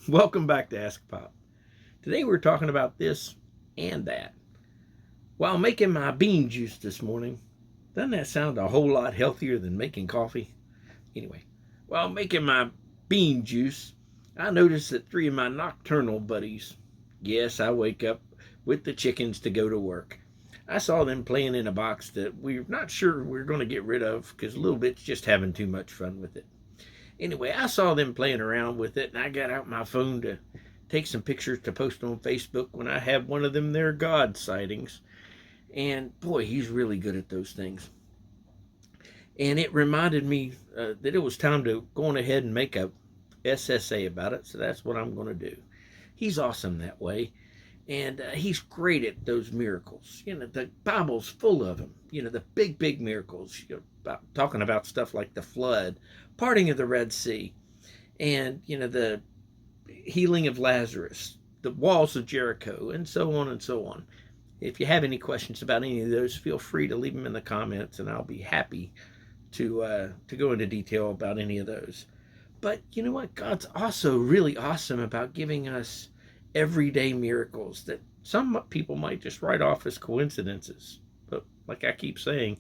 Welcome back to AskAPop. Today we're talking about this and that. While making my bean juice this morning, doesn't that sound a whole lot healthier than making coffee? Anyway, while making my bean juice, I noticed that three of my nocturnal buddies, yes, I wake up with the chickens to go to work. I saw them playing in a box that we're not sure we're going to get rid of because Little Bit's just having too much fun with it. Anyway, I saw them playing around with it, and I got out my phone to take some pictures to post on Facebook when I have one of them their God sightings. And boy, he's really good at those things. And it reminded me that it was time to go on ahead and make a SSA about it. So that's what I'm going to do. He's awesome that way. And he's great at those miracles. The Bible's full of them. The big, big miracles. Talking about stuff like the flood, parting of the Red Sea, and the healing of Lazarus, the walls of Jericho, and so on and so on. If you have any questions about any of those, feel free to leave them in the comments, and I'll be happy to go into detail about any of those. But you know what? God's also really awesome about giving us everyday miracles that some people might just write off as coincidences. But like I keep saying,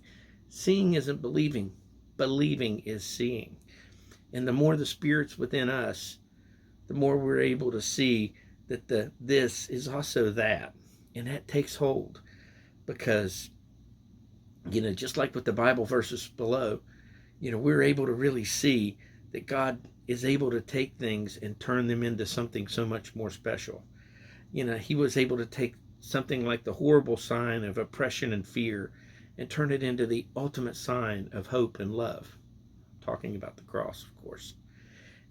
seeing isn't believing. Believing is seeing. And the more the Spirit's within us, the more we're able to see that this is also that. And that takes hold. Because, just like with the Bible verses below, we're able to really see that God is able to take things and turn them into something so much more special. He was able to take something like the horrible sign of oppression and fear and turn it into the ultimate sign of hope and love. Talking about the cross, of course.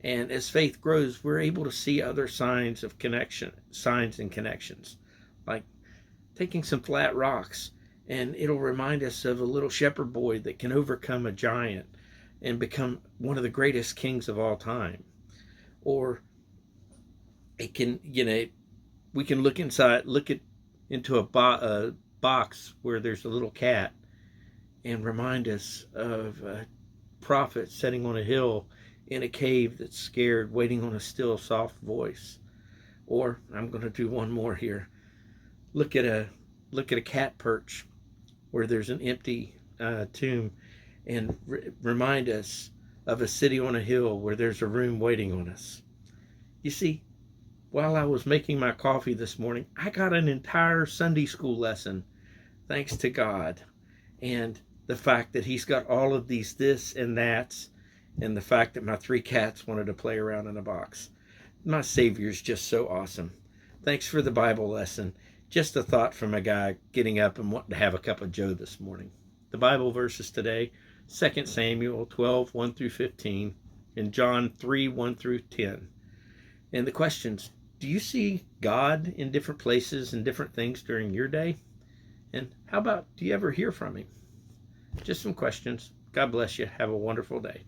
And as faith grows, we're able to see other signs and connections, like taking some flat rocks, and it'll remind us of a little shepherd boy that can overcome a giant and become one of the greatest kings of all time. Or it can, we can look into a box where there's a little cat and remind us of a prophet sitting on a hill in a cave that's scared, waiting on a still, soft voice. Or I'm going to do one more here. Look at a cat perch where there's an empty tomb, and remind us of a city on a hill where there's a room waiting on us. You see, while I was making my coffee this morning, I got an entire Sunday school lesson, thanks to God, and the fact that He's got all of these this and that's, and the fact that my three cats wanted to play around in a box. My Savior's just so awesome. Thanks for the Bible lesson. Just a thought from a guy getting up and wanting to have a cup of joe this morning. The Bible verses today, 2 Samuel 12, 1 through 15, and John 3, 1 through 10. And the questions: do you see God in different places and different things during your day? And how about, do you ever hear from Him? Just some questions. God bless you. Have a wonderful day.